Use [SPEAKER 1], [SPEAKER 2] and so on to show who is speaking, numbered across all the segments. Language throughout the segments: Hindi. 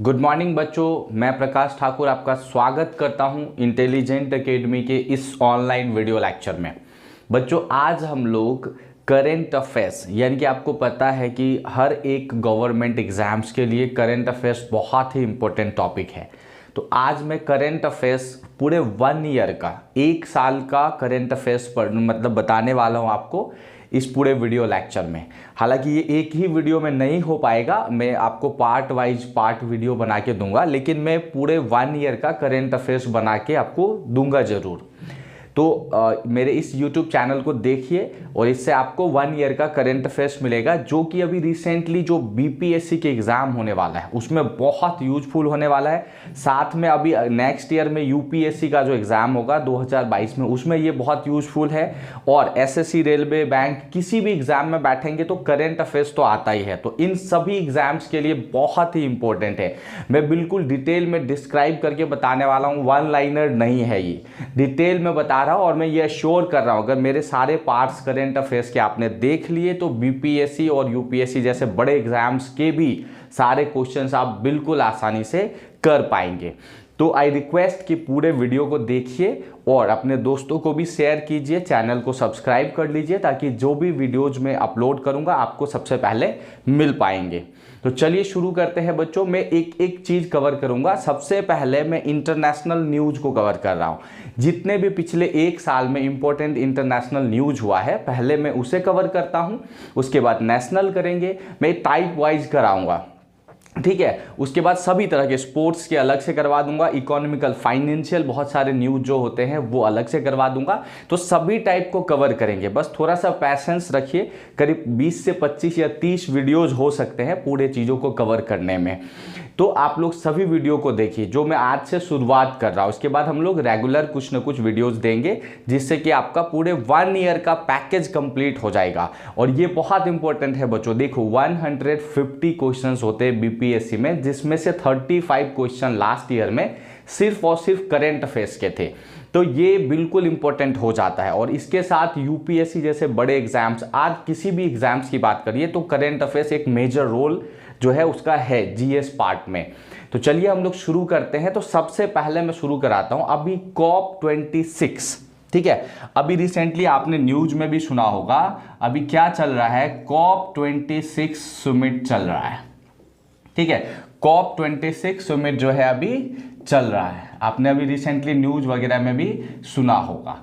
[SPEAKER 1] गुड मॉर्निंग बच्चों, मैं प्रकाश ठाकुर आपका स्वागत करता हूं इंटेलिजेंट एकेडमी के इस ऑनलाइन वीडियो लेक्चर में। बच्चों आज हम लोग करेंट अफेयर्स यानी कि आपको पता है कि हर एक गवर्नमेंट एग्जाम्स के लिए करेंट अफेयर्स बहुत ही इंपॉर्टेंट टॉपिक है। तो आज मैं करेंट अफेयर्स पूरे 1 ईयर का 1 साल का करेंट अफेयर्स पर बताने वाला हूँ आपको इस पूरे वीडियो लेक्चर में। हालांकि ये एक ही वीडियो में नहीं हो पाएगा, मैं आपको पार्ट वाइज पार्ट वीडियो बना के दूंगा, लेकिन मैं पूरे 1 ईयर का करेंट अफेयर्स बना के आपको दूंगा ज़रूर। तो मेरे इस YouTube चैनल को देखिए और इससे आपको 1 ईयर का करेंट अफेयर्स मिलेगा, जो कि अभी रिसेंटली जो BPSC के एग्ज़ाम होने वाला है उसमें बहुत यूजफुल होने वाला है। साथ में अभी नेक्स्ट ईयर में UPSC का जो एग्ज़ाम होगा 2022 में, उसमें ये बहुत यूजफुल है। और SSC, रेलवे, बैंक, किसी भी एग्ज़ाम में बैठेंगे तो करेंट अफेयर्स तो आता ही है। तो इन सभी एग्ज़ाम्स के लिए बहुत ही इंपॉर्टेंट है। मैं बिल्कुल डिटेल में डिस्क्राइब करके बताने वाला हूँ, वन लाइनर नहीं है, ये डिटेल में बता रहा हूं। और मैं ये अश्योर कर रहा हूं अगर मेरे सारे पार्ट्स करेंट अफेयर्स के आपने देख लिए तो BPSC और UPSC जैसे बड़े एग्जाम्स के भी सारे क्वेश्चंस आप बिल्कुल आसानी से कर पाएंगे। तो आई रिक्वेस्ट कि पूरे वीडियो को देखिए और अपने दोस्तों को भी शेयर कीजिए, चैनल को सब्सक्राइब कर लीजिए ताकि जो भी वीडियोज में अपलोड करूंगा आपको सबसे पहले मिल पाएंगे। तो चलिए शुरू करते हैं बच्चों। मैं एक एक चीज़ कवर करूंगा। सबसे पहले मैं इंटरनेशनल न्यूज़ को कवर कर रहा हूं। जितने भी पिछले 1 साल में इंपॉर्टेंट इंटरनेशनल न्यूज़ हुआ है पहले मैं उसे कवर करता हूं, उसके बाद नेशनल करेंगे, मैं टाइप वाइज कराऊंगा, ठीक है। उसके बाद सभी तरह के स्पोर्ट्स के अलग से करवा दूंगा, इकोनॉमिकल, फाइनेंशियल बहुत सारे न्यूज़ जो होते हैं वो अलग से करवा दूंगा। तो सभी टाइप को कवर करेंगे, बस थोड़ा सा पैसेंस रखिए। करीब 20 से 25 या 30 वीडियोज हो सकते हैं पूरे चीज़ों को कवर करने में। तो आप लोग सभी वीडियो को देखिए जो मैं आज से शुरुआत कर रहा हूँ। इसके बाद हम लोग रेगुलर कुछ ना कुछ वीडियोस देंगे जिससे कि आपका पूरे 1 ईयर का पैकेज कंप्लीट हो जाएगा। और ये बहुत इंपॉर्टेंट है बच्चों। देखो 150 क्वेश्चंस होते हैं BPSC में, जिसमें से 35 क्वेश्चन लास्ट ईयर में सिर्फ और सिर्फ करेंट अफेयर्स के थे। तो ये बिल्कुल इंपॉर्टेंट हो जाता है। और इसके साथ UPSC जैसे बड़े एग्जाम्स, आज किसी भी एग्जाम्स की बात करिए तो करेंट अफेयर्स एक मेजर रोल जो है उसका है GS पार्ट में। तो चलिए हम लोग शुरू करते हैं। तो सबसे पहले मैं शुरू कराता हूं अभी COP26, ठीक है। अभी रिसेंटली आपने न्यूज में भी सुना होगा, अभी क्या चल रहा है, COP26 समिट चल रहा है, ठीक है। COP26 समिट जो है अभी चल रहा है। आपने अभी रिसेंटली न्यूज वगैरह में भी सुना होगा।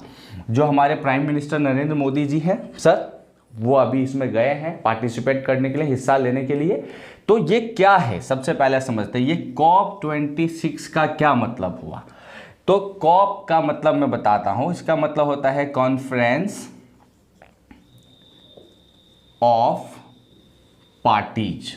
[SPEAKER 1] जो हमारे प्राइम मिनिस्टर नरेंद्र मोदी जी हैं सर, वो अभी इसमें गए हैं पार्टिसिपेट करने के लिए, हिस्सा लेने के लिए। तो ये क्या है सबसे पहले समझते हैं, ये COP26 का क्या मतलब हुआ। तो COP का मतलब मैं बताता हूं, इसका मतलब होता है कॉन्फ्रेंस ऑफ पार्टीज,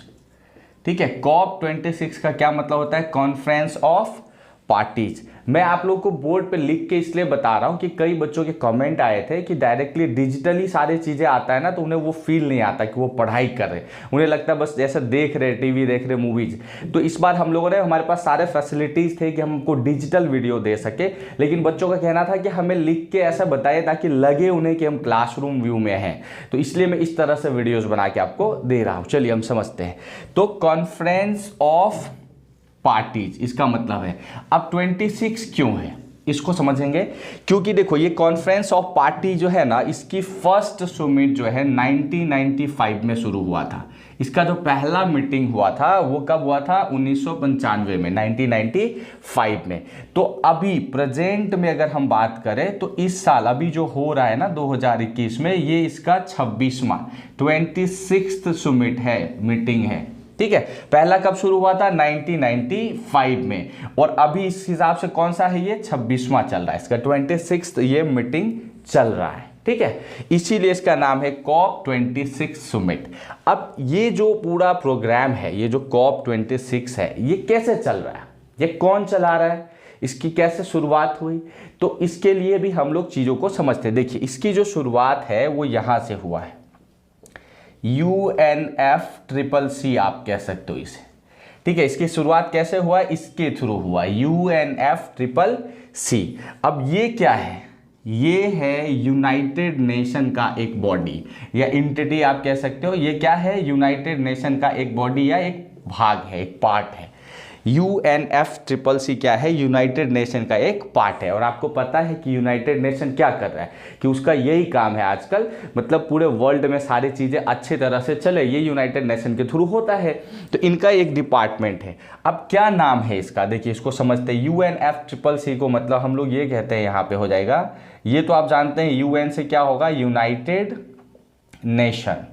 [SPEAKER 1] ठीक है। COP26 का क्या मतलब होता है, कॉन्फ्रेंस ऑफ पार्टीज। मैं आप लोग को बोर्ड पे लिख के इसलिए बता रहा हूं कि कई बच्चों के कमेंट आए थे कि डायरेक्टली डिजिटली सारी चीजें आता है ना, तो उन्हें वो फील नहीं आता कि वो पढ़ाई कर रहे, उन्हें लगता है बस जैसे देख रहे, टीवी देख रहे, मूवीज। तो इस बार हम लोगों ने, हमारे पास सारे फैसिलिटीज थे कि हमको डिजिटल वीडियो दे सके, लेकिन बच्चों का कहना था कि हमें लिख के ऐसा बताइए ताकि लगे उन्हें कि हम क्लासरूम व्यू में हैं। तो इसलिए मैं इस तरह से वीडियोज बना के आपको दे रहा हूं। चलिए हम समझते हैं। तो कॉन्फ्रेंस ऑफ पार्टीज इसका मतलब है। अब 26 क्यों है इसको समझेंगे, क्योंकि देखो ये कॉन्फ्रेंस ऑफ पार्टी जो है ना, इसकी फर्स्ट समिट जो है 1995 में शुरू हुआ था। इसका जो पहला मीटिंग हुआ था वो कब हुआ था, 1995 में, 1995 में। तो अभी प्रेजेंट में अगर हम बात करें तो इस साल अभी जो हो रहा है ना 2021 में, ये इसका 26वां 26th समिट है, मीटिंग है, ठीक है। पहला कब शुरू हुआ था, 1995 में। और अभी इस हिसाब से कौन सा है, ये 26वां चल रहा है, इसका 26th ये मीटिंग चल रहा है, ठीक है। इसीलिए इसका नाम है COP26 समिट। अब ये जो पूरा प्रोग्राम है, ये जो COP26 है, ये कैसे चल रहा है, ये कौन चला रहा है, इसकी कैसे शुरुआत हुई, तो इसके लिए भी हम लोग चीजों को समझते हैं। देखिए इसकी जो शुरुआत है वो यहां से हुआ है, UNFCCC आप कह सकते हो इसे, ठीक है। इसकी शुरुआत कैसे हुआ, इसके थ्रू हुआ, UNFCCC। अब ये क्या है, ये है यूनाइटेड नेशन का एक बॉडी या एंटिटी आप कह सकते हो। ये क्या है, यूनाइटेड नेशन का एक बॉडी या एक भाग है, एक पार्ट है। UNFCCC क्या है? यूनाइटेड नेशन का एक पार्ट है। और आपको पता है कि यूनाइटेड नेशन क्या कर रहा है, कि उसका यही काम है आजकल, मतलब पूरे वर्ल्ड में सारी चीज़ें अच्छी तरह से चले, ये यूनाइटेड नेशन के थ्रू होता है। तो इनका एक डिपार्टमेंट है। अब क्या नाम है इसका, देखिए इसको समझते हैं। UNFCCC को मतलब हम लोग ये कहते हैं, यहाँ पे हो जाएगा, ये तो आप जानते हैं UN से क्या होगा? यूनाइटेड नेशन,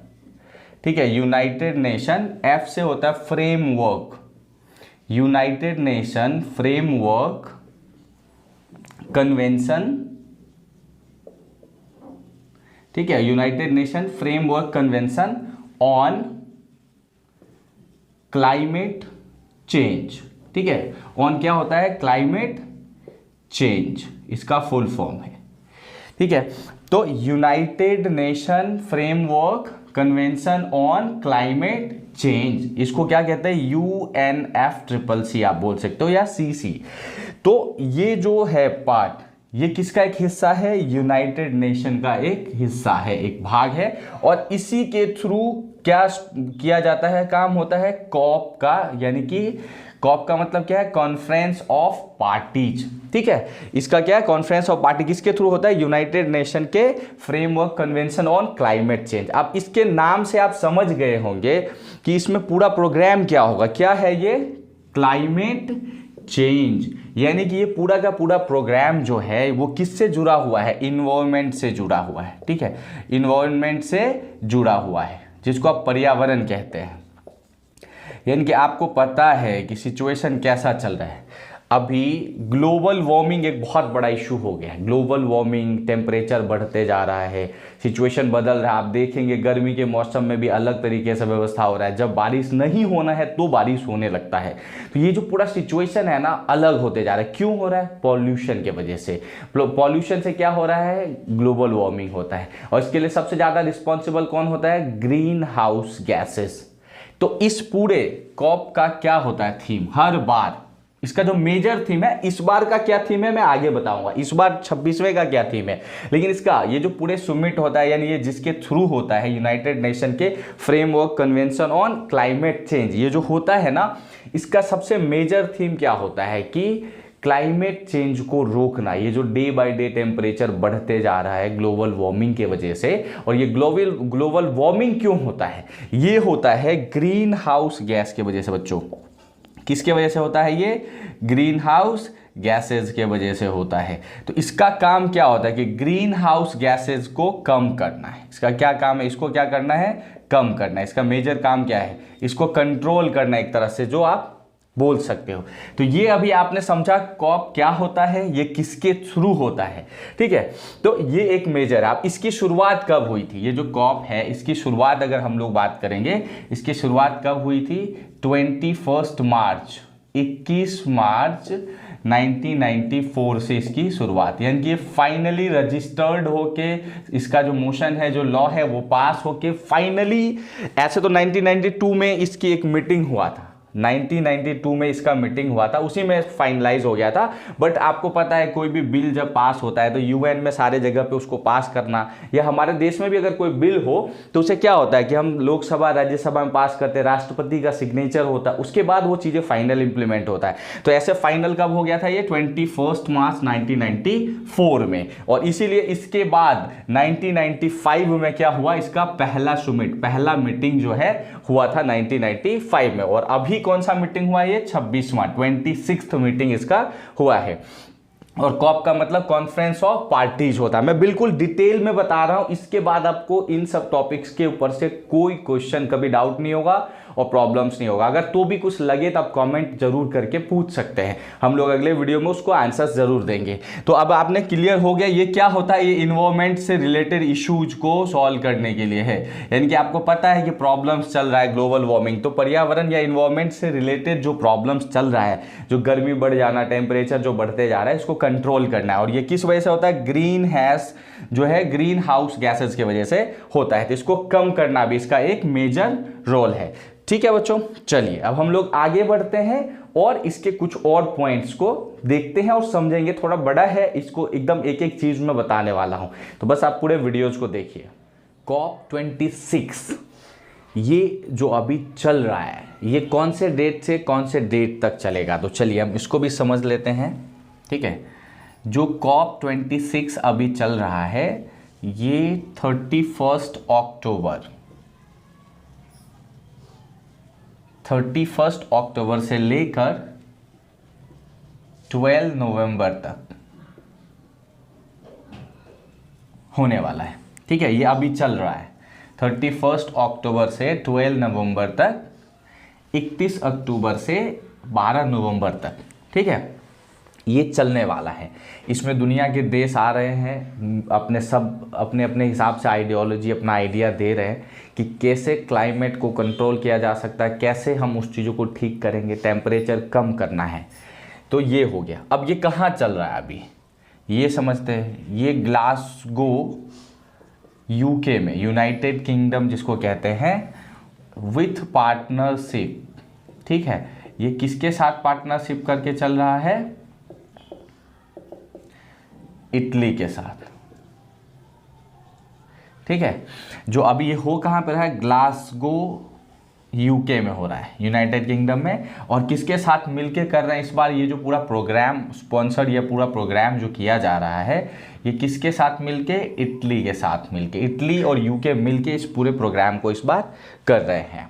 [SPEAKER 1] ठीक है। यूनाइटेड नेशन, F से होता है framework, United nation framework convention, ठीक है, United nation framework convention on climate change, ठीक है। ऑन क्या होता है? क्लाइमेट चेंज, इसका फुल फॉर्म है, ठीक है। तो United nation framework convention on climate change, इसको क्या कहते हैं? UNFCCC आप बोल सकते हो, या CC। तो ये जो है पार्ट, ये किसका एक हिस्सा है? यूनाइटेड नेशन का एक हिस्सा है, एक भाग है। और इसी के थ्रू क्या किया जाता है? काम होता है कॉप का, यानी कि कॉप का मतलब क्या है? कॉन्फ्रेंस ऑफ पार्टीज, ठीक है। इसका क्या है? कॉन्फ्रेंस ऑफ पार्टी किसके थ्रू होता है? यूनाइटेड नेशन के framework convention on climate change. अब इसके नाम से आप समझ गए होंगे कि इसमें पूरा प्रोग्राम क्या होगा। क्या है ये? क्लाइमेट चेंज, यानी कि ये पूरा का पूरा प्रोग्राम जो है वो किससे जुड़ा हुआ है? इन्वायरमेंट से जुड़ा हुआ है, ठीक है। इन्वायरमेंट से जुड़ा हुआ है, जिसको आप पर्यावरण कहते हैं। यानी कि आपको पता है कि सिचुएशन कैसा चल रहा है। अभी ग्लोबल वार्मिंग एक बहुत बड़ा इशू हो गया है। ग्लोबल वार्मिंग, टेम्परेचर बढ़ते जा रहा है, सिचुएशन बदल रहा है। आप देखेंगे गर्मी के मौसम में भी अलग तरीके से व्यवस्था हो रहा है। जब बारिश नहीं होना है तो बारिश होने लगता है। तो ये जो पूरा सिचुएशन है ना, अलग होते जा रहा है। क्यों हो रहा है? पॉल्यूशन के वजह से। पॉल्यूशन से क्या हो रहा है? ग्लोबल वार्मिंग होता है। और इसके लिए सबसे ज़्यादा रिस्पॉन्सिबल कौन होता है? Green house gases. तो इस पूरे कॉप का क्या होता है थीम? हर बार इसका जो मेजर थीम है, इस बार का क्या थीम है मैं आगे बताऊंगा, इस बार 26वें का क्या थीम है। लेकिन इसका ये जो पूरे समिट होता है, यानी ये जिसके थ्रू होता है, यूनाइटेड नेशन के framework convention on climate change, ये जो होता है ना, इसका सबसे मेजर थीम क्या होता है कि क्लाइमेट चेंज को रोकना। ये जो डे बाय डे टेम्परेचर बढ़ते जा रहा है ग्लोबल वार्मिंग के वजह से। और ये ग्लोबल वार्मिंग क्यों होता है? ये होता है ग्रीन हाउस गैस के वजह से। बच्चों, किसके वजह से होता है? ये ग्रीन हाउस गैसेज के वजह से होता है। तो इसका काम क्या होता है कि ग्रीन हाउस गैसेज को कम करना है। इसका क्या काम है? इसको क्या करना है? कम करना है। इसका मेजर काम क्या है? इसको कंट्रोल करना, एक तरह से जो आप बोल सकते हो। तो ये अभी आपने समझा कॉप क्या होता है, ये किसके थ्रू होता है, ठीक है। तो ये एक मेजर, आप इसकी शुरुआत कब हुई थी? ये जो कॉप है, इसकी शुरुआत अगर हम लोग बात करेंगे, इसकी शुरुआत कब हुई थी? 21 मार्च, 21 मार्च 1994 से इसकी शुरुआत। यानी कि ये फाइनली रजिस्टर्ड होके, इसका जो मोशन है, जो लॉ है, वो पास होके फाइनली, ऐसे तो 1992 में इसकी एक मीटिंग हुआ था, 1992 में इसका मीटिंग हुआ था, उसी में फाइनलाइज हो गया था। बट आपको पता है कोई भी बिल जब पास होता है तो यूएन में सारे जगह पे उसको पास करना, या हमारे देश में भी अगर कोई बिल हो तो उसे क्या होता है कि हम लोकसभा राज्यसभा में पास करते हैं, राष्ट्रपति का सिग्नेचर होता है, उसके बाद वो चीज़ें फाइनल इंप्लीमेंट होता है। तो ऐसे फाइनल कब हो गया था? ये 21 मार्च 1994 में। और इसीलिए इसके बाद 1995 में क्या हुआ? इसका पहला समिट, पहला मीटिंग जो है हुआ था 1995 में। और अभी कौन सा मीटिंग हुआ? ये 26वां, 26th मीटिंग इसका हुआ है। और कॉप का मतलब कॉन्फ्रेंस ऑफ पार्टीज होता है। मैं बिल्कुल डिटेल में बता रहा हूं, इसके बाद आपको इन सब टॉपिक्स के ऊपर से कोई क्वेश्चन, कभी डाउट नहीं होगा और प्रॉब्लम्स नहीं होगा। अगर तो भी कुछ लगे तो आप कमेंट जरूर करके पूछ सकते हैं, हम लोग अगले वीडियो में उसको आंसर्स जरूर देंगे। तो अब आपने क्लियर हो गया ये क्या होता है? ये इन्वायरमेंट से रिलेटेड इश्यूज को सॉल्व करने के लिए है। यानी कि आपको पता है कि प्रॉब्लम्स चल रहा है ग्लोबल वार्मिंग, तो पर्यावरण या इन्वायरमेंट से रिलेटेड जो प्रॉब्लम्स चल रहा है, जो गर्मी बढ़ जाना, टेम्परेचर जो बढ़ते जा रहा है, इसको कंट्रोल करना है। और ये किस वजह से होता है? ग्रीन हाउस गैसेस की वजह से होता है। तो इसको कम करना भी इसका एक मेजर रोल है। ठीक है बच्चों, चलिए अब हम लोग आगे बढ़ते हैं और इसके कुछ और पॉइंट्स को देखते हैं और समझेंगे। थोड़ा बड़ा है, इसको एकदम एक एक चीज में बताने वाला हूं, तो बस आप पूरे वीडियोज को देखिए। COP26 ये जो अभी चल रहा है ये कौन से डेट से कौन से डेट तक चलेगा, तो चलिए हम इसको भी समझ लेते हैं। ठीक है, जो COP26 अभी चल रहा है ये 31 अक्टूबर से लेकर 12 नवंबर तक होने वाला है। ठीक है, ये अभी चल रहा है 31 अक्टूबर से 12 नवंबर तक, 31 अक्टूबर से 12 नवंबर तक। ठीक है, ये चलने वाला है। इसमें दुनिया के देश आ रहे हैं, अपने अपने हिसाब से आइडियोलॉजी, अपना आइडिया दे रहे हैं कि कैसे क्लाइमेट को कंट्रोल किया जा सकता है, कैसे हम उस चीज़ों को ठीक करेंगे, टेम्परेचर कम करना है। तो ये हो गया। अब ये कहाँ चल रहा है अभी ये समझते हैं। ये ग्लासगो यूके में, यूनाइटेड किंगडम जिसको कहते हैं, विथ पार्टनरशिप। ठीक है, ये किसके साथ पार्टनरशिप करके चल रहा है? इटली के साथ। ठीक है, जो अभी ये हो कहाँ पर है? ग्लासगो यूके में हो रहा है, यूनाइटेड किंगडम में। और किसके साथ मिलके कर रहे हैं इस बार? ये जो पूरा प्रोग्राम स्पॉन्सर्ड, ये पूरा प्रोग्राम जो किया जा रहा है ये किसके साथ मिलके? इटली के साथ मिलके। इटली और यूके मिलके इस पूरे प्रोग्राम को इस बार कर रहे हैं।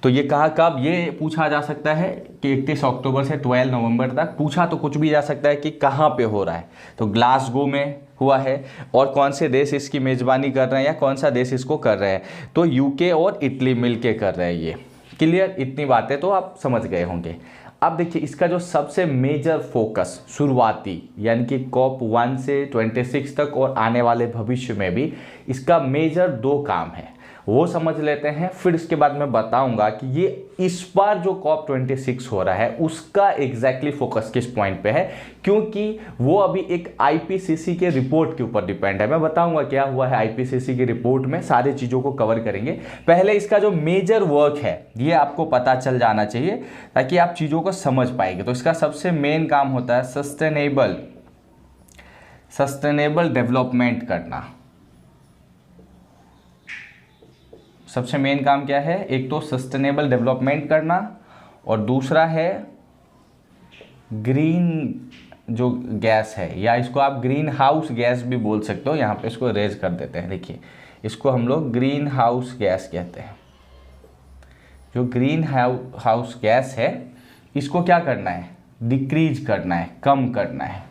[SPEAKER 1] तो ये कहाँ कब? ये पूछा जा सकता है कि 31 अक्टूबर से 12 नवंबर तक। पूछा तो कुछ भी जा सकता है कि कहाँ पे हो रहा है, तो ग्लासगो में हुआ है। और कौन से देश इसकी मेज़बानी कर रहे हैं या कौन सा देश इसको कर रहे हैं? तो यूके और इटली मिलके कर रहे हैं। ये क्लियर? इतनी बातें तो आप समझ गए होंगे। अब देखिए इसका जो सबसे मेजर फोकस शुरुआती यानी कि COP1 से 26 तक और आने वाले भविष्य में भी इसका मेजर 2 काम है, वो समझ लेते हैं। फिर इसके बाद मैं बताऊंगा कि ये इस बार जो COP26 हो रहा है उसका एग्जैक्टली फोकस किस पॉइंट पे है, क्योंकि वो अभी एक IPCC के रिपोर्ट के ऊपर डिपेंड है। मैं बताऊंगा क्या हुआ है IPCC की रिपोर्ट में, सारी चीज़ों को कवर करेंगे। पहले इसका जो मेजर वर्क है ये आपको पता चल जाना चाहिए ताकि आप चीज़ों को समझ पाएंगे। तो इसका सबसे मेन काम होता है सस्टेनेबल डेवलपमेंट करना। सबसे मेन काम क्या है? एक तो सस्टेनेबल डेवलपमेंट करना और दूसरा है ग्रीन जो गैस है, या इसको आप ग्रीन हाउस गैस भी बोल सकते हो। यहाँ पे इसको रेज कर देते हैं। देखिए इसको हम लोग ग्रीन हाउस गैस कहते हैं। जो ग्रीन हाउस गैस है इसको क्या करना है? डिक्रीज करना है, कम करना है।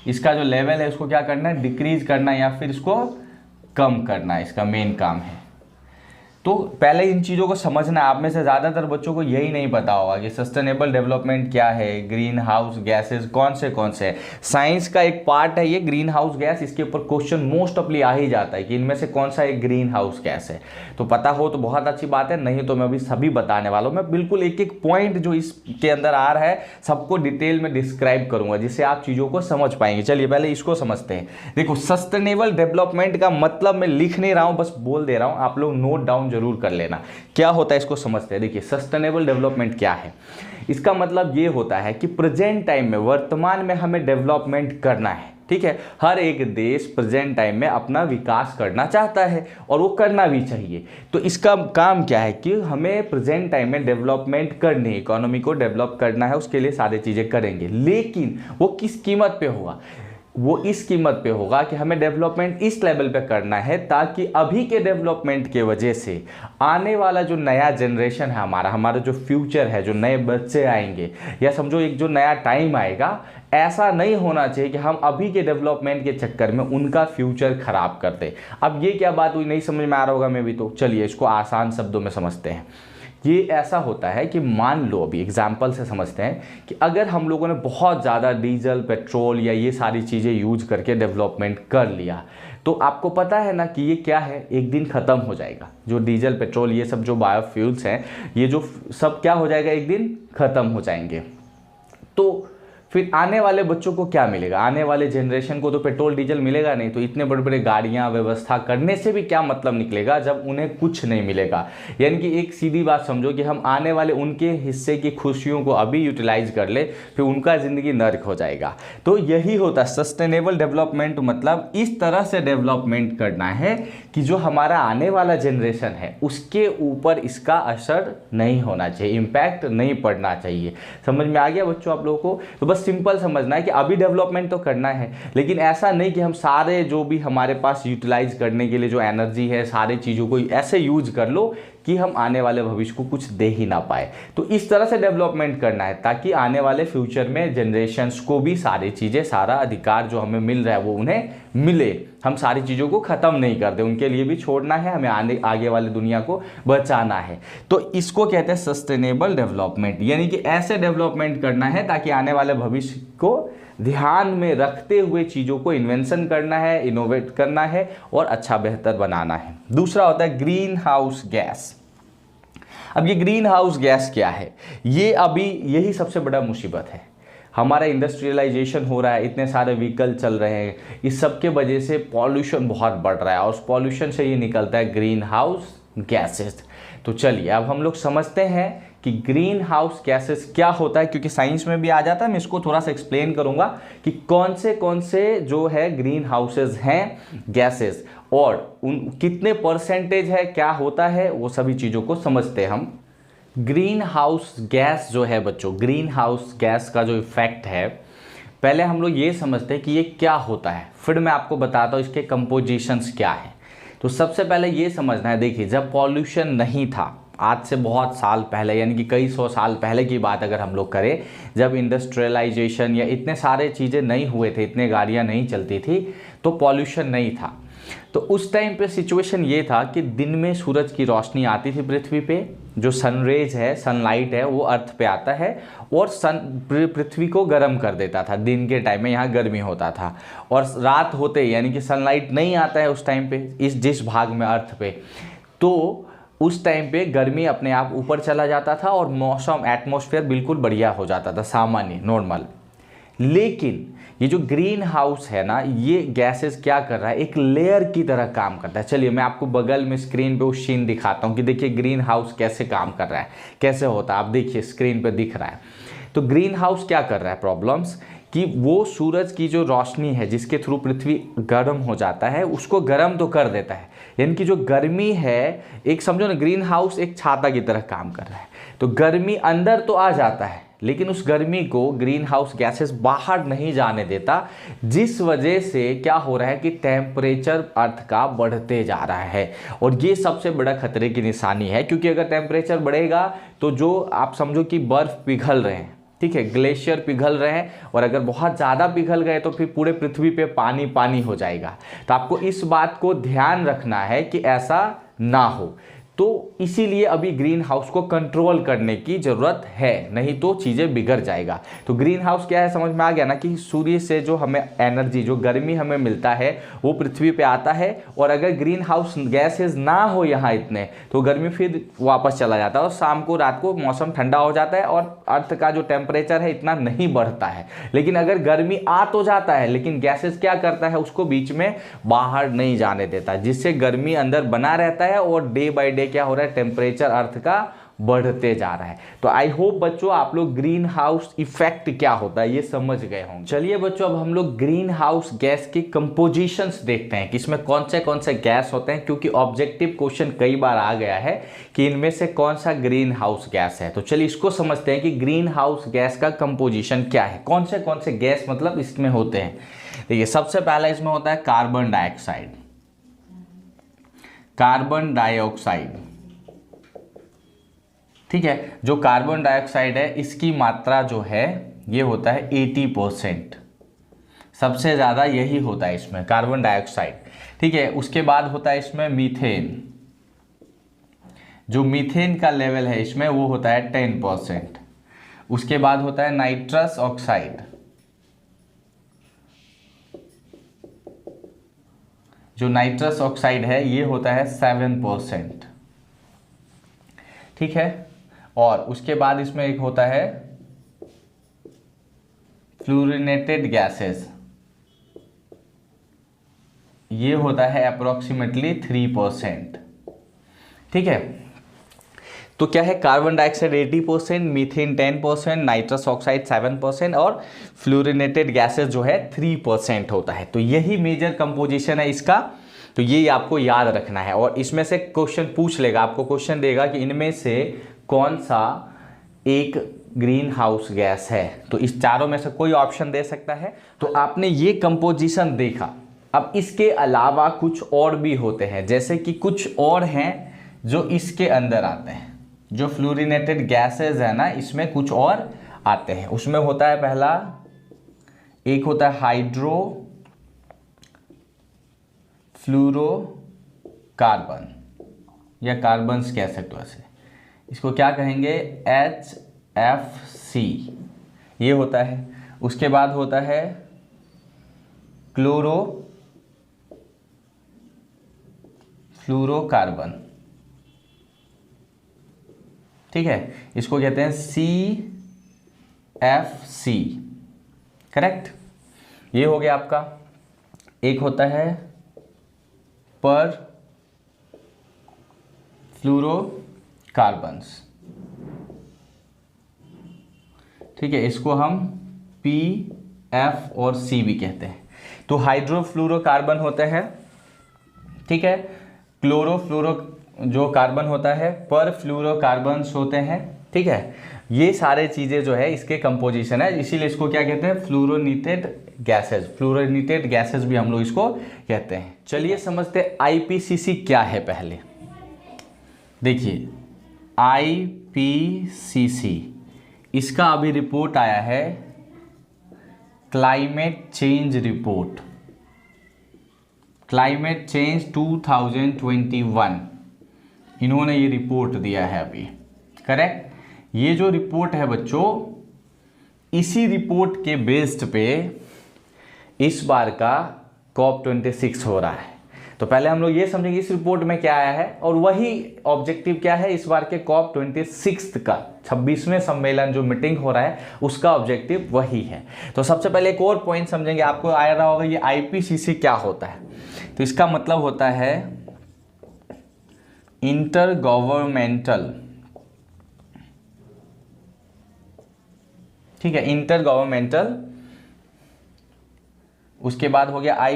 [SPEAKER 1] इसका जो लेवल है उसको क्या करना है? डिक्रीज करना है या फिर इसको कम करना है। इसका मेन काम है। तो पहले इन चीज़ों को समझना। आप में से ज़्यादातर बच्चों को यही नहीं पता होगा कि सस्टेनेबल डेवलपमेंट क्या है, ग्रीन हाउस गैसेज कौन से हैं। साइंस का एक पार्ट है ये ग्रीन हाउस गैस। इसके ऊपर क्वेश्चन मोस्ट ऑफली आ ही जाता है कि इनमें से कौन सा एक ग्रीन हाउस गैस है। तो पता हो तो बहुत अच्छी बात है, नहीं तो मैं अभी सभी बताने वाला हूँ। मैं बिल्कुल एक एक पॉइंट जो इसके अंदर आ रहा है सबको डिटेल में डिस्क्राइब करूँगा जिससे आप चीज़ों को समझ पाएंगे। चलिए पहले इसको समझते हैं। देखो सस्टेनेबल डेवलपमेंट का मतलब मैं लिख नहीं रहा हूँ, बस बोल दे रहा हूँ, आप लोग नोट डाउन जरूर कर लेना। क्या होता है इसको समझते हैं। देखिए सस्टेनेबल डेवलपमेंट क्या है? इसका मतलब ये होता है कि प्रेजेंट टाइम में, वर्तमान में हमें डेवलपमेंट करना है। ठीक है, हर एक देश प्रेजेंट टाइम में अपना विकास करना चाहता है और वो करना भी चाहिए। तो इसका काम क्या है कि हमें प्रेजेंट टाइम में डेवलपमेंट करनी है, इकोनॉमी को डेवलप करना है, उसके लिए सारी चीज़ें करेंगे। लेकिन वो किस कीमत पे होगा? वो इस कीमत पे होगा कि हमें डेवलपमेंट इस लेवल पे करना है ताकि अभी के डेवलपमेंट के वजह से आने वाला जो नया जनरेशन है हमारा जो फ्यूचर है, जो नए बच्चे आएंगे या समझो एक जो नया टाइम आएगा, ऐसा नहीं होना चाहिए कि हम अभी के डेवलपमेंट के चक्कर में उनका फ्यूचर खराब कर दें। अब ये क्या बात हुई, नहीं समझ में आ रहा होगा मैं भी, तो चलिए इसको आसान शब्दों में समझते हैं। ये ऐसा होता है कि मान लो, अभी एग्जाम्पल से समझते हैं कि अगर हम लोगों ने बहुत ज़्यादा डीजल, पेट्रोल या ये सारी चीज़ें यूज करके डेवलपमेंट कर लिया, तो आपको पता है ना कि ये क्या है, एक दिन ख़त्म हो जाएगा। जो डीजल, पेट्रोल, ये सब जो बायोफ्यूल्स हैं, ये जो सब क्या हो जाएगा, एक दिन ख़त्म हो जाएंगे। तो फिर आने वाले बच्चों को क्या मिलेगा? आने वाले जनरेशन को तो पेट्रोल डीजल मिलेगा नहीं। तो इतने बड़े बड़े गाड़ियां व्यवस्था करने से भी क्या मतलब निकलेगा जब उन्हें कुछ नहीं मिलेगा। यानी कि एक सीधी बात समझो कि हम आने वाले उनके हिस्से की खुशियों को अभी यूटिलाइज कर ले, फिर उनका ज़िंदगी नर्क हो जाएगा। तो यही होता है सस्टेनेबल डेवलपमेंट। मतलब इस तरह से डेवलपमेंट करना है कि जो हमारा आने वाला जनरेशन है उसके ऊपर इसका असर नहीं होना चाहिए, इम्पैक्ट नहीं पड़ना चाहिए। समझ में आ गया बच्चों आप लोगों को? तो बस सिंपल समझना है कि अभी डेवलपमेंट तो करना है, लेकिन ऐसा नहीं कि हम सारे जो भी हमारे पास यूटिलाइज करने के लिए जो एनर्जी है सारी चीज़ों को ऐसे यूज कर लो कि हम आने वाले भविष्य को कुछ दे ही ना पाए। तो इस तरह से डेवलपमेंट करना है ताकि आने वाले फ्यूचर में जनरेशन्स को भी सारी चीज़ें, सारा अधिकार जो हमें मिल रहा है वो उन्हें मिले। हम सारी चीज़ों को ख़त्म नहीं कर दें, उनके लिए भी छोड़ना है, हमें आगे वाली दुनिया को बचाना है। तो इसको कहते हैं सस्टेनेबल डेवलपमेंट, यानी कि ऐसे डेवलपमेंट करना है ताकि आने वाले भविष्य को ध्यान में रखते हुए चीज़ों को इन्वेंशन करना है, इनोवेट करना है और अच्छा बेहतर बनाना है। दूसरा होता है ग्रीन हाउस गैस। अब ये ग्रीन हाउस गैस क्या है? ये अभी यही सबसे बड़ा मुसीबत है। हमारा इंडस्ट्रियलाइजेशन हो रहा है, इतने सारे व्हीकल चल रहे हैं, इस सब के वजह से पॉल्यूशन बहुत बढ़ रहा है और उस पॉल्यूशन से ये निकलता है ग्रीन हाउस गैसेस। तो चलिए अब हम लोग समझते हैं कि ग्रीन हाउस गैसेस क्या होता है, क्योंकि साइंस में भी आ जाता है। मैं इसको थोड़ा सा एक्सप्लेन करूंगा कि कौन से जो है ग्रीन हाउसेस हैं गैसेस और उन कितने परसेंटेज है, क्या होता है, वो सभी चीज़ों को समझते हैं हम। ग्रीन हाउस गैस जो है बच्चों, ग्रीन हाउस गैस का जो इफेक्ट है, पहले हम लोग ये समझते हैं कि ये क्या होता है, फिर मैं आपको बताता हूँ इसके कंपोजिशंस क्या है। तो सबसे पहले ये समझना है, देखिए जब पॉल्यूशन नहीं था, आज से बहुत साल पहले, यानी कि कई सौ साल पहले की बात अगर हम लोग करें, जब इंडस्ट्रियलाइजेशन या इतने सारे चीज़ें नहीं हुए थे, इतने गाड़ियाँ नहीं चलती थी, तो पॉल्यूशन नहीं था। तो उस टाइम पे सिचुएशन ये था कि दिन में सूरज की रोशनी आती थी पृथ्वी पे, जो सनरेज है, सनलाइट है, वो अर्थ पे आता है और पृथ्वी को गर्म कर देता था। दिन के टाइम में यहाँ गर्मी होता था और रात होते यानी कि सनलाइट नहीं आता है उस टाइम पे जिस भाग में अर्थ पे, तो उस टाइम पे गर्मी अपने आप ऊपर चला जाता था और मौसम, एटमॉस्फेयर बिल्कुल बढ़िया हो जाता था, सामान्य, नॉर्मल। लेकिन ये जो ग्रीन हाउस है ना, ये गैसेस क्या कर रहा है, एक लेयर की तरह काम करता है। चलिए मैं आपको बगल में स्क्रीन पे वो सीन दिखाता हूँ कि देखिए ग्रीन हाउस कैसे काम कर रहा है, कैसे होता है। आप देखिए स्क्रीन पे दिख रहा है। तो ग्रीन हाउस क्या कर रहा है, प्रॉब्लम्स कि वो सूरज की जो रोशनी है जिसके थ्रू पृथ्वी गर्म हो जाता है, उसको गर्म तो कर देता है, यानी कि जो गर्मी है, एक समझो ना, ग्रीन हाउस एक छाता की तरह काम कर रहा है। तो गर्मी अंदर तो आ जाता है, लेकिन उस गर्मी को ग्रीन हाउस गैसेस बाहर नहीं जाने देता, जिस वजह से क्या हो रहा है कि टेम्परेचर अर्थ का बढ़ते जा रहा है। और ये सबसे बड़ा खतरे की निशानी है, क्योंकि अगर टेम्परेचर बढ़ेगा तो जो आप समझो कि बर्फ पिघल रहे हैं, ठीक है, ग्लेशियर पिघल रहे हैं, और अगर बहुत ज़्यादा पिघल गए तो फिर पूरे पृथ्वी पे पानी पानी हो जाएगा। तो आपको इस बात को ध्यान रखना है कि ऐसा ना हो। तो इसीलिए अभी ग्रीन हाउस को कंट्रोल करने की ज़रूरत है, नहीं तो चीज़ें बिगड़ जाएगा। तो ग्रीन हाउस क्या है, समझ में आ गया ना, कि सूर्य से जो हमें एनर्जी, जो गर्मी हमें मिलता है, वो पृथ्वी पे आता है, और अगर ग्रीन हाउस गैसेस ना हो यहाँ इतने, तो गर्मी फिर वापस चला जाता है और शाम को, रात को मौसम ठंडा हो जाता है और अर्थ का जो टेम्परेचर है इतना नहीं बढ़ता है। लेकिन अगर गर्मी आ तो जाता है, लेकिन गैसेस क्या करता है, उसको बीच में बाहर नहीं जाने देता, जिससे गर्मी अंदर बना रहता है और डे बाय डे क्या हो रहा है, टेम्परेचर अर्थ का बढ़ते जा रहा है। तो आई होप बच्चों आप लोग ग्रीन हाउस इफेक्ट क्या होता है ये समझ गए होंगे। चलिए बच्चों अब हम लोग ग्रीन हाउस गैस की कंपोजिशंस देखते हैं कि इसमें कौन से गैस होते हैं, क्योंकि ऑब्जेक्टिव क्वेश्चन कई बार आ गया है कि इनमें से कौन सा ग्रीन हाउस गैस है। तो चलिए इसको समझते हैं कि ग्रीन हाउस गैस का कंपोजिशन क्या है, कौन से गैस मतलब इसमें होते हैं। देखिए सबसे पहला इसमें होता है कार्बन डाइऑक्साइड, कार्बन डाइऑक्साइड, ठीक है। जो कार्बन डाइऑक्साइड है इसकी मात्रा जो है ये होता है 80%, सबसे ज़्यादा यही होता है इसमें कार्बन डाइऑक्साइड, ठीक है। उसके बाद होता है इसमें मीथेन, जो मीथेन का लेवल है इसमें वो होता है 10%। उसके बाद होता है नाइट्रस ऑक्साइड, जो नाइट्रस ऑक्साइड है ये होता है 7%, ठीक है। और उसके बाद इसमें एक होता है फ्लोरिनेटेड गैसेस, ये होता है अप्रोक्सीमेटली 3%, ठीक है। तो क्या है, carbon dioxide 80%, methane 10%, nitrous oxide 7% और फ्लोरिनेटेड गैसेस जो है 3% होता है। तो यही मेजर कंपोजिशन है इसका। तो ये आपको याद रखना है। और इसमें से क्वेश्चन पूछ लेगा, आपको क्वेश्चन देगा कि इनमें से कौन सा एक ग्रीन हाउस गैस है, तो इस चारों में से कोई ऑप्शन दे सकता है। तो आपने ये कंपोजिशन देखा। अब इसके अलावा कुछ और भी होते हैं, जैसे कि कुछ और हैं जो इसके अंदर आते हैं, जो फ्लोरीनेटेड गैसेज है ना, इसमें कुछ और आते हैं। उसमें होता है पहला, एक होता है हाइड्रो फ्लोरोकार्बन या कार्बन्स कह सकते हो ऐसे, इसको क्या कहेंगे, HFC ये होता है। उसके बाद होता है क्लोरोफ्लोरोकार्बन, ठीक है, इसको कहते हैं CFC, करेक्ट। ये हो गया आपका। एक होता है पर फ्लोरोकार्बन्स, ठीक है, इसको हम PF और C भी कहते हैं। तो हाइड्रोफ्लोरोकार्बन होते हैं, ठीक है, क्लोरोफ्लोरो जो कार्बन होता है, पर फ्लोरोकार्बन्स होते हैं, ठीक है। ये सारे चीज़ें जो है इसके कंपोजिशन है, इसीलिए इसको क्या कहते हैं, फ्लोरोनेटेड गैसेज। फ्लोरोनेटेड गैसेज भी हम लोग इसको कहते हैं। चलिए समझते हैं IPCC क्या है। पहले देखिए IPCC, इसका अभी रिपोर्ट आया है, climate change report, climate change 2021, इन्होंने ये रिपोर्ट दिया है अभी, करेक्ट। ये जो रिपोर्ट है बच्चों, इसी रिपोर्ट के बेस्ड पे इस बार का COP26 हो रहा है। तो पहले हम लोग ये समझेंगे इस रिपोर्ट में क्या आया है, और वही ऑब्जेक्टिव क्या है इस बार के COP26 का 26वें सम्मेलन जो मीटिंग हो रहा है, उसका ऑब्जेक्टिव वही है। तो सबसे पहले एक और पॉइंट समझेंगे, आपको आ रहा होगा ये IPCC क्या होता है। तो इसका मतलब होता है इंटर गवर्नमेंटल, ठीक है, इंटर गवर्नमेंटल। उसके बाद हो गया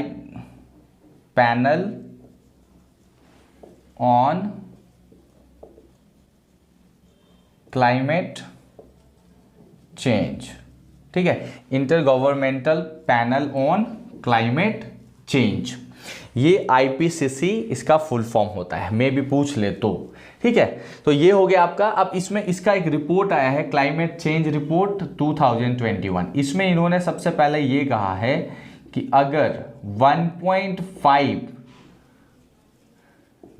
[SPEAKER 1] पैनल ऑन क्लाइमेट चेंज, ठीक है, inter governmental panel on climate change, ये IPCC इसका फुल फॉर्म होता है, मैं भी पूछ ले तो, ठीक है। तो ये हो गया आपका। अब इसमें इसका एक रिपोर्ट आया है, क्लाइमेट चेंज रिपोर्ट 2021। इसमें इन्होंने सबसे पहले ये कहा है कि अगर 1.5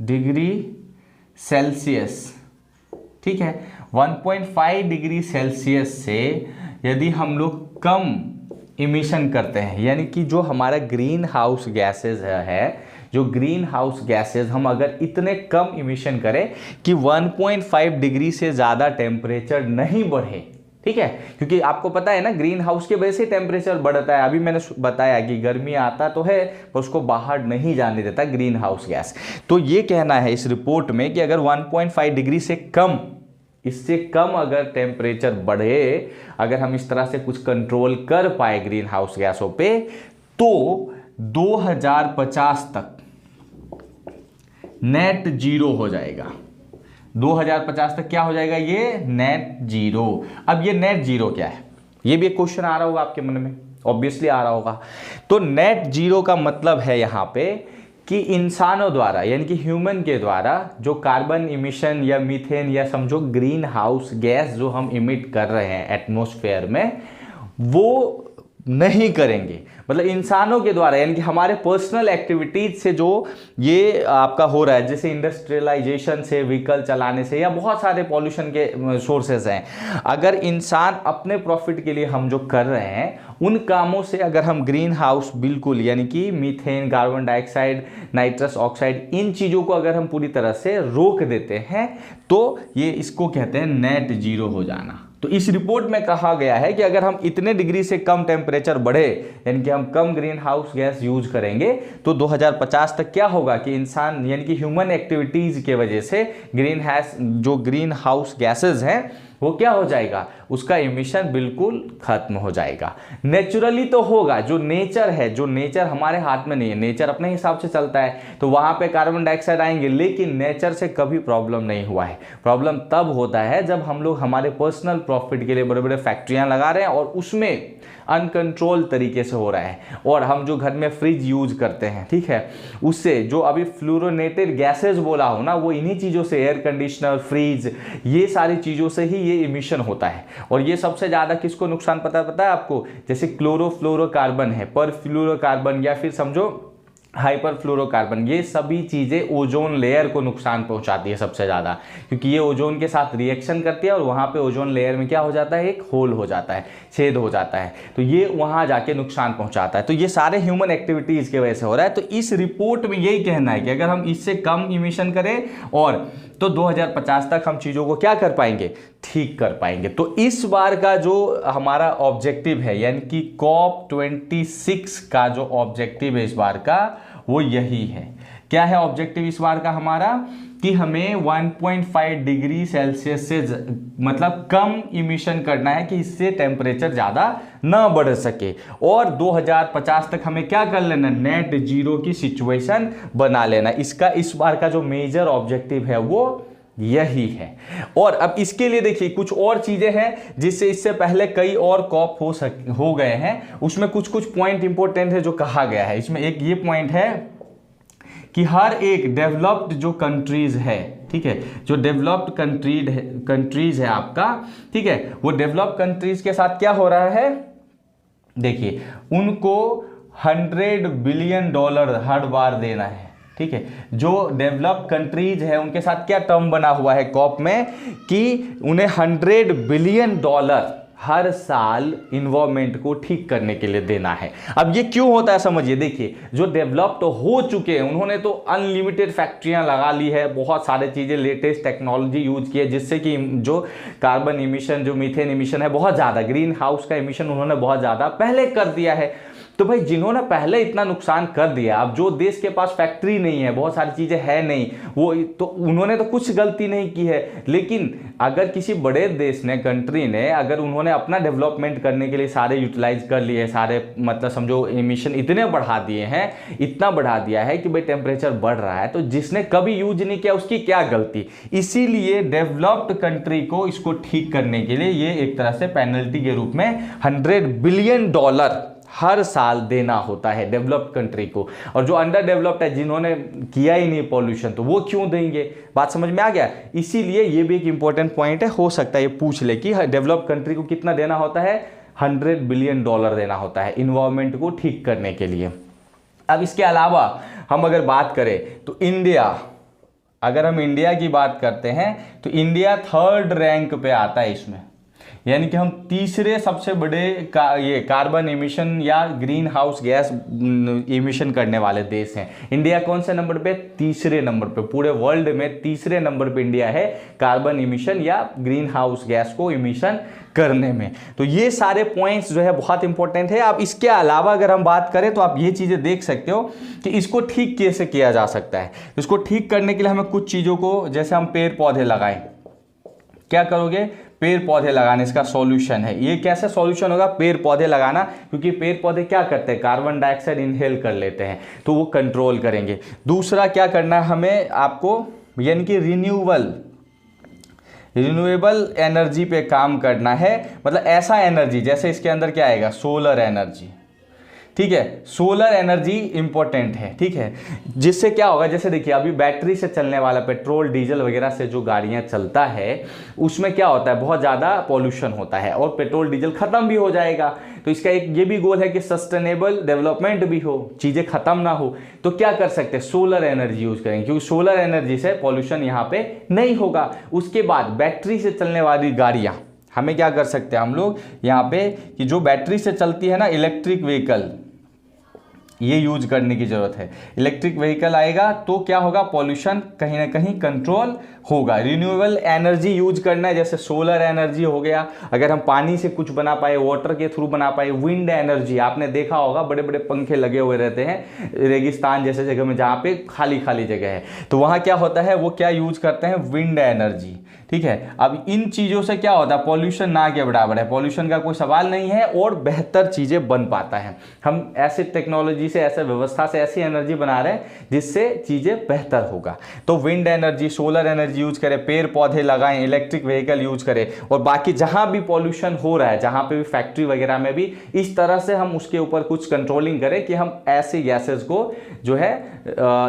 [SPEAKER 1] डिग्री सेल्सियस, ठीक है, 1.5 डिग्री सेल्सियस से यदि हम लोग कम इमिशन करते हैं, यानी कि जो हमारा ग्रीन हाउस गैसेज है, जो ग्रीन हाउस गैसेज हम अगर इतने कम इमिशन करें कि 1.5 डिग्री से ज़्यादा टेम्परेचर नहीं बढ़े, ठीक है, क्योंकि आपको पता है ना ग्रीन हाउस के वजह से टेम्परेचर बढ़ता है। अभी मैंने बताया कि गर्मी आता तो है पर उसको बाहर नहीं जाने देता ग्रीन हाउस गैस। तो ये कहना है इस रिपोर्ट में कि अगर 1.5 डिग्री से कम, इससे कम अगर टेम्परेचर बढ़े, अगर हम इस तरह से कुछ कंट्रोल कर पाए ग्रीन हाउस गैसों पे, तो 2050 तक नेट जीरो हो जाएगा। 2050 तक क्या हो जाएगा, ये नेट जीरो। अब ये नेट जीरो क्या है, ये भी एक क्वेश्चन आ रहा होगा आपके मन में, ऑब्वियसली आ रहा होगा। तो नेट जीरो का मतलब है यहां पे कि इंसानों द्वारा, यानी कि ह्यूमन के द्वारा जो कार्बन इमिशन या मीथेन या समझो ग्रीन हाउस गैस जो हम इमिट कर रहे हैं एटमॉस्फेयर में, वो नहीं करेंगे। मतलब इंसानों के द्वारा, यानी कि हमारे पर्सनल एक्टिविटीज से जो ये आपका हो रहा है, जैसे इंडस्ट्रियलाइजेशन से, व्हीकल चलाने से, या बहुत सारे पॉल्यूशन के सोर्सेज हैं, अगर इंसान अपने प्रॉफिट के लिए हम जो कर रहे हैं, उन कामों से अगर हम ग्रीन हाउस बिल्कुल, यानी कि methane, carbon dioxide, nitrous oxide, इन चीज़ों को अगर हम पूरी तरह से रोक देते हैं, तो ये इसको कहते हैं नेट जीरो हो जाना। तो इस रिपोर्ट में कहा गया है कि अगर हम इतने डिग्री से कम टेम्परेचर बढ़े, यानी कि हम कम ग्रीन हाउस गैस यूज करेंगे, तो 2050 तक क्या होगा कि इंसान, यानी कि ह्यूमन एक्टिविटीज के वजह से ग्रीन हाउस गैसेज हैं वो क्या हो जाएगा, उसका इमिशन बिल्कुल खत्म हो जाएगा। नेचुरली तो होगा, जो नेचर है, जो नेचर हमारे हाथ में नहीं है, नेचर अपने हिसाब से चलता है, तो वहां पे कार्बन डाइऑक्साइड आएंगे, लेकिन नेचर से कभी प्रॉब्लम नहीं हुआ है। प्रॉब्लम तब होता है जब हम लोग हमारे पर्सनल प्रॉफिट के लिए बड़े बड़े फैक्ट्रियां लगा रहे हैं और उसमें अनकंट्रोल तरीके से हो रहा है, और हम जो घर में फ्रिज यूज करते हैं, ठीक है, उससे जो अभी फ्लोरोनेटेड गैसेस बोला हो ना, वो इन्हीं चीज़ों से, एयर कंडीशनर, फ्रिज, ये सारी चीज़ों से ही ये इमिशन होता है। और ये सबसे ज़्यादा किसको नुकसान पता है आपको, जैसे क्लोरोफ्लोरोकार्बन है, परफ्लोरोकार्बन, या फिर समझो हाइपरफ्लोरोकार्बन, ये सभी चीज़ें ओजोन लेयर को नुकसान पहुंचाती है सबसे ज़्यादा, क्योंकि ये ओजोन के साथ रिएक्शन करती है और वहाँ पे ओजोन लेयर में क्या हो जाता है, एक होल हो जाता है, छेद हो जाता है, तो ये वहाँ जाके नुकसान पहुंचाता है। तो ये सारे ह्यूमन एक्टिविटीज़ की वजह से हो रहा है। तो इस रिपोर्ट में यही कहना है कि अगर हम इससे कम इमिशन करें और तो 2050 तक हम चीज़ों को क्या कर पाएंगे, ठीक कर पाएंगे। तो इस बार का जो हमारा ऑब्जेक्टिव है, यानी कि COP26 का जो ऑब्जेक्टिव है इस बार का, वो यही है। क्या है ऑब्जेक्टिव इस बार का हमारा, कि हमें 1.5 डिग्री सेल्सियस से मतलब कम इमिशन करना है, कि इससे टेम्परेचर ज़्यादा ना बढ़ सके, और 2050 तक हमें क्या कर लेना, नेट जीरो की सिचुएशन बना लेना। इसका इस बार का जो मेजर ऑब्जेक्टिव है वो यही है। और अब इसके लिए देखिए कुछ और चीजें हैं जिससे इससे पहले कई और कॉप हो गए हैं, उसमें कुछ कुछ पॉइंट इंपॉर्टेंट है जो कहा गया है। इसमें एक ये पॉइंट है कि हर एक डेवलप्ड जो कंट्रीज है, ठीक है, जो डेवलप्ड कंट्रीज है आपका, ठीक है, वो डेवलप्ड कंट्रीज के साथ क्या हो रहा है, देखिए उनको $100 बिलियन हर बार देना है, ठीक है। जो डेवलप्ड कंट्रीज है उनके साथ क्या टर्म बना हुआ है कॉप में, कि उन्हें $100 बिलियन हर साल इन्वायरमेंट को ठीक करने के लिए देना है। अब ये क्यों होता है समझिए, देखिए जो डेवलप्ड हो चुके हैं उन्होंने तो अनलिमिटेड फैक्ट्रियां लगा ली है, बहुत सारे चीज़ें, लेटेस्ट टेक्नोलॉजी यूज की है, जिससे कि जो कार्बन इमिशन, जो मीथेन इमिशन है बहुत ज़्यादा, ग्रीन हाउस का इमिशन उन्होंने बहुत ज़्यादा पहले कर दिया है। तो भाई जिन्होंने पहले इतना नुकसान कर दिया, अब जो देश के पास फैक्ट्री नहीं है, बहुत सारी चीजें है नहीं, वो तो उन्होंने तो कुछ गलती नहीं की है। लेकिन अगर किसी बड़े देश ने, कंट्री ने, अगर उन्होंने अपना डेवलपमेंट करने के लिए सारे यूटिलाइज कर लिए, सारे मतलब समझो इमिशन इतने बढ़ा दिए हैं, इतना बढ़ा दिया है कि भाई टेम्परेचर बढ़ रहा है, तो जिसने कभी यूज नहीं किया उसकी क्या गलती। इसीलिए डेवलप्ड कंट्री को इसको ठीक करने के लिए ये एक तरह से पेनल्टी के रूप में $100 बिलियन हर साल देना होता है डेवलप्ड कंट्री को। और जो अंडर डेवलप्ड है, जिन्होंने किया ही नहीं पॉल्यूशन, तो वो क्यों देंगे, बात समझ में आ गया। इसीलिए ये भी एक इंपॉर्टेंट पॉइंट है, हो सकता है ये पूछ ले कि डेवलप्ड कंट्री को कितना देना होता है, $100 बिलियन देना होता है इन्वायरमेंट को ठीक करने के लिए। अब इसके अलावा हम अगर बात करें तो इंडिया, अगर हम इंडिया की बात करते हैं तो इंडिया 3rd रैंक पे आता है इसमें, यानी कि हम तीसरे सबसे बड़े ये कार्बन इमिशन या ग्रीन हाउस गैस इमिशन करने वाले देश हैं। इंडिया कौन से नंबर पे, तीसरे नंबर पे, पूरे वर्ल्ड में तीसरे नंबर पे इंडिया है कार्बन इमिशन या ग्रीन हाउस गैस को इमिशन करने में। तो ये सारे पॉइंट्स जो है बहुत इंपॉर्टेंट है। अब इसके अलावा अगर हम बात करें तो आप ये चीजें देख सकते हो कि इसको ठीक कैसे किया जा सकता है। इसको ठीक करने के लिए हमें कुछ चीजों को, जैसे हम पेड़ पौधे लगाएं, क्या करोगे, पेड़ पौधे लगाने इसका सॉल्यूशन है। ये कैसे सॉल्यूशन होगा, पेड़ पौधे लगाना, क्योंकि पेड़ पौधे क्या करते हैं, कार्बन डाइऑक्साइड इनहेल कर लेते हैं, तो वो कंट्रोल करेंगे। दूसरा क्या करना है हमें, आपको यानी कि रिन्यूएबल एनर्जी पे काम करना है। मतलब ऐसा एनर्जी, जैसे इसके अंदर क्या आएगा, सोलर एनर्जी, ठीक है, सोलर एनर्जी इंपॉर्टेंट है, ठीक है, जिससे क्या होगा, जैसे देखिए अभी बैटरी से चलने वाला पेट्रोल डीजल वगैरह से जो गाड़ियां चलता है उसमें क्या होता है, बहुत ज़्यादा पॉल्यूशन होता है और पेट्रोल डीजल खत्म भी हो जाएगा। तो इसका एक ये भी गोल है कि सस्टेनेबल डेवलपमेंट भी हो, चीज़ें खत्म ना हो। तो क्या कर सकते हैं, सोलर एनर्जी यूज करेंगे, क्योंकि सोलर एनर्जी से पॉल्यूशन यहाँ पे नहीं होगा। उसके बाद बैटरी से चलने वाली गाड़ियाँ, हमें क्या कर सकते हैं हम लोग यहाँ पे, कि जो बैटरी से चलती है ना, इलेक्ट्रिक व्हीकल, ये यूज करने की ज़रूरत है। इलेक्ट्रिक व्हीकल आएगा तो क्या होगा, पॉल्यूशन कहीं ना कहीं कंट्रोल होगा। रिन्यूएबल एनर्जी यूज करना है, जैसे सोलर एनर्जी हो गया, अगर हम पानी से कुछ बना पाए, वाटर के थ्रू बना पाए। विंड एनर्जी आपने देखा होगा, बड़े बड़े पंखे लगे हुए रहते हैं रेगिस्तान जैसे जगह में जहाँ पे खाली खाली जगह है, तो वहाँ क्या होता है, वो क्या यूज करते हैं, विंड एनर्जी। ठीक है, अब इन चीज़ों से क्या होता है, पॉल्यूशन ना के बराबर है, पॉल्यूशन का कोई सवाल नहीं है और बेहतर चीज़ें बन पाता है। हम ऐसे टेक्नोलॉजी से, ऐसे व्यवस्था से ऐसी एनर्जी बना रहे हैं जिससे चीज़ें बेहतर होगा। तो wind energy, solar energy use करें, पेड़ पौधे लगाएं, इलेक्ट्रिक व्हीकल यूज करें, और बाकी जहाँ भी पॉल्यूशन हो रहा है, जहाँ पे भी फैक्ट्री वगैरह में भी, इस तरह से हम उसके ऊपर कुछ कंट्रोलिंग करें कि हम ऐसे गैसेस को जो है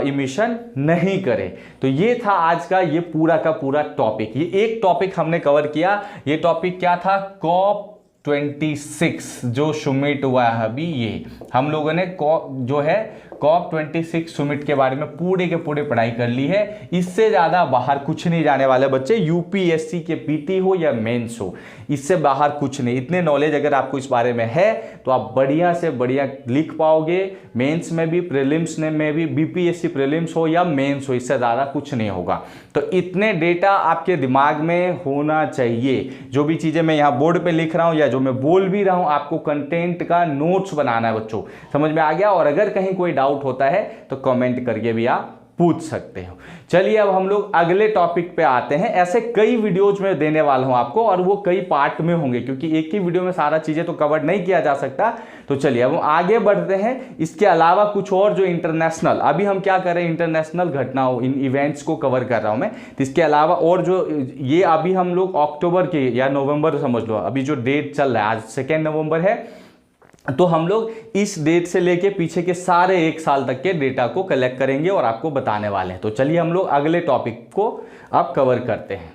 [SPEAKER 1] इमिशन नहीं करें। तो ये था आज का ये पूरा का पूरा टॉपिक। ये एक टॉपिक हमने कवर किया। ये टॉपिक क्या था, COP26 जो समिट हुआ है अभी, ये हम लोगों ने जो है COP26 समिट के बारे में पूरे के पूरे पढ़ाई कर ली है। इससे ज़्यादा बाहर कुछ नहीं जाने वाले बच्चे, यूपीएससी के पीटी हो या मेंस हो, इससे बाहर कुछ नहीं। इतने नॉलेज अगर आपको इस बारे में है तो आप बढ़िया से बढ़िया लिख पाओगे, मेंस में भी, प्रीलिम्स में भी, बीपीएससी प्रीलिम्स हो या मेंस हो, इससे ज़्यादा कुछ नहीं होगा। तो इतने डेटा आपके दिमाग में होना चाहिए। जो भी चीज़ें मैं यहाँ बोर्ड पे लिख रहा हूँ या जो मैं बोल भी रहा हूँ, आपको कंटेंट का नोट्स बनाना है बच्चों। समझ में आ गया? और अगर कहीं कोई डाउट होता है तो कमेंट करके भी आप पूछ सकते हो। चलिए अब हम लोग अगले टॉपिक पे आते हैं। ऐसे कई वीडियोज में देने वाला हूं आपको, और वो कई पार्ट में होंगे क्योंकि एक ही वीडियो में सारा चीजें तो कवर नहीं किया जा सकता। तो चलिए अब हम आगे बढ़ते हैं। इसके अलावा कुछ और जो इंटरनेशनल, अभी हम क्या कर रहे हैं, इंटरनेशनल घटनाओं, इन इवेंट्स को कवर कर रहा हूं मैं। तो इसके अलावा और जो ये अभी हम लोग अक्टूबर के या नवंबर समझ लो, अभी जो डेट चल रहा है, आज 2 नवंबर है, तो हम लोग इस डेट से लेके पीछे के सारे 1 साल तक के डेटा को कलेक्ट करेंगे और आपको बताने वाले हैं। तो चलिए हम लोग अगले टॉपिक को अब कवर करते हैं।